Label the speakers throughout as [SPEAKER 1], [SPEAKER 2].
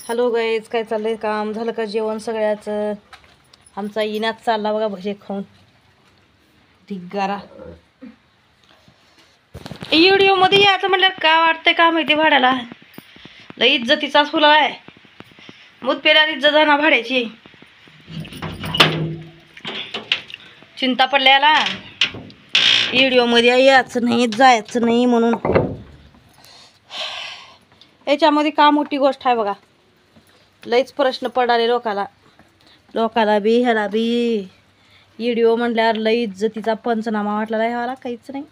[SPEAKER 1] Hello guys, काय चाललंय? काम झालं का जेवण सगळ्याचं? आमचा इनाच चालला बघा भजे खाऊन धिगारा. व्हिडिओमध्ये यायचं म्हटलं का वाटतंय का माहिती भाड्याला लई इज्जतीचाच फुला आहे. मूत पेल्यावर इज्जत जाणार भाड्याची. चिंता पडल्याला व्हिडिओमध्ये यायचं नाही जायचं नाही म्हणून. याच्यामध्ये का मोठी गोष्ट आहे बघा. लईच प्रश्न पडाले लोकाला बी ह्याला बी. व्हिडिओ म्हणल्यावर लई इज्जतीचा पंचनामा वाटला ह्याला काहीच नाही.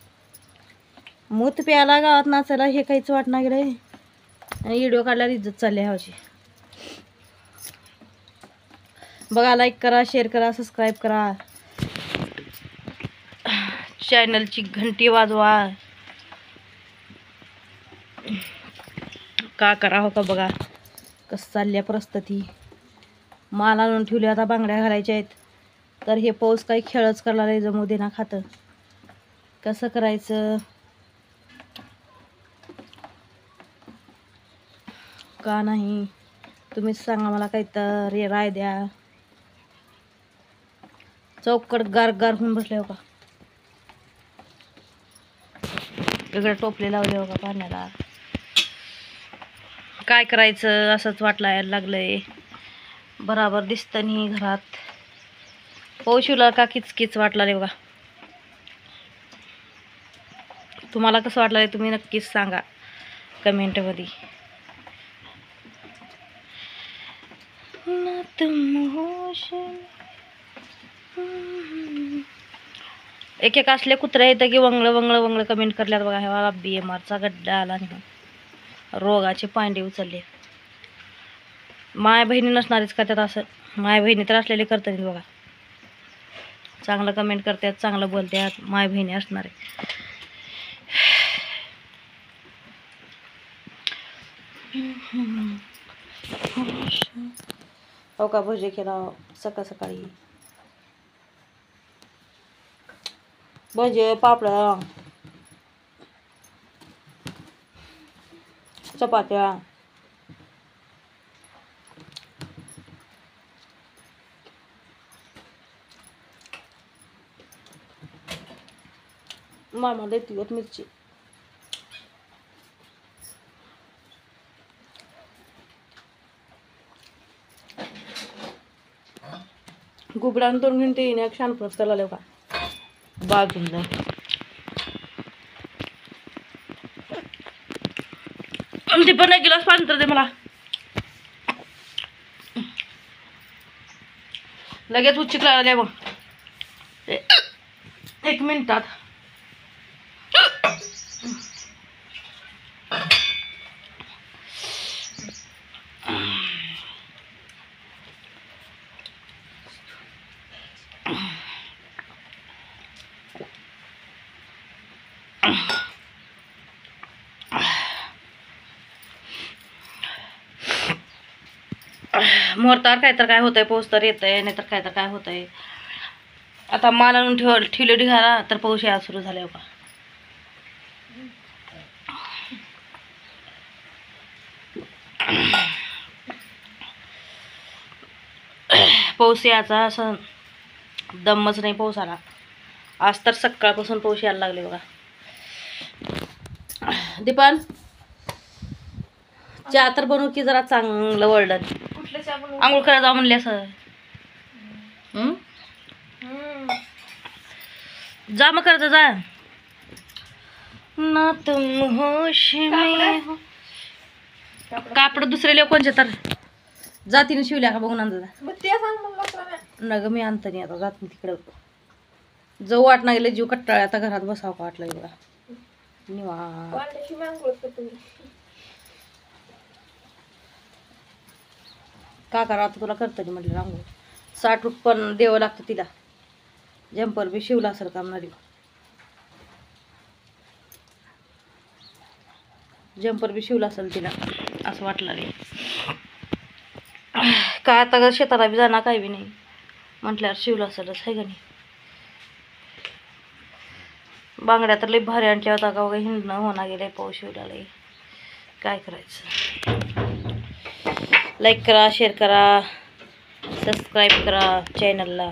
[SPEAKER 1] मूत प्यायला गावात नाचायला हे काहीच वाटणार गेलं आणि व्हिडिओ काढल्यावर इज्जत चालली ह्याची. बघा, लाईक करा, शेअर करा, सबस्क्राईब करा, चॅनलची घंटी वाजवा. का करा हो का बघा कसं चालल्या परिस्थिती. माल आणून ठेवले आता बांगड्या घालायच्या आहेत तर हे पाऊस काही खेळच करणार आहे. जमू दे ना खातं. कसं करायचं का नाही तुम्हीच सांगा मला. काहीतरी राय द्या. चौकट गार गार होऊन बसले हो का. वेगळं टोपले लावले हो का पाण्याला. काय करायचं असंच वाटलं लागलंय. बराबर दिसतं नाही घरात. पाऊसला का किचकिच वाटला रे बघा. तुम्हाला कसं वाटलं तुम्ही नक्कीच सांगा कमेंटमध्ये. एक एक असले कुत्रे येतं की वंगळ वंगळ वंगळ कमेंट करल्यात बघा. ह्या BMRचा गड्डा आला नाही. रोगाचे पांडे उचलले. माय बहिणी नसणारीच का त्यात असं. माय बहिणी तर असलेले करतात बघा. चांगलं कमेंट करतात, चांगलं बोलतात, माय बहिणी असणारे. हो का भजे केला सकाळ सकाळी. भजे, पापड, चपात्या. मामा देते मिरची. गुबडान तोंड घेऊन ते येणे छान प्रस्ताव आले का बाजूला. ते पण एक गिलास पाणी तर दे मला. लगेच उच्चिक लागले बघ 1 मिनिटात. मोरतार काय तर काय होतंय. पाऊस तर येतंय नाही तर काय होतंय. आता माल आणून ठेवले ढिगारा तर पाऊस यायला सुरू झाले का. पाऊस यायचा असं दमच नाही पावसाला. आज तर सकाळपासून पाऊस यायला लागले बघा. दीपान चहा तर बनवू की जरा चांगलं वर्ल्डन. आंघोळ करायला जाऊ म्हणले असं. जा मग करायचं जा ना तुम होश में हो. कापड दुसरे लोक कोणचे तर जातीने शिवल्या का बघून अंदाजा. नग मी आणत नाही आता जात तिकडं. जाऊ वाट नाही गेले जीव कट्टाळे. आता घरात बसावं का वाटलं बघा निवांत. का करा आता तुला करता म्हटलं रांगोळ. 60 रुपये पण द्यावं लागतं तिला. जम्पर बी शिवला असेल का म्हणा. जम्पर बी शिवला असेल तिला असं वाटलं रे. काय आता शेताला बी जाणार काय बी नाही म्हटल्यावर शिवला असेलच आहे का नाही. बांगड्या तर लई भारी आणल्या होता का बघा. हिंडणं होणार गेलंय पाऊस शिवला लई. काय करायचं. लाईक करा, शेअर करा, सबस्क्राईब करा चॅनलला.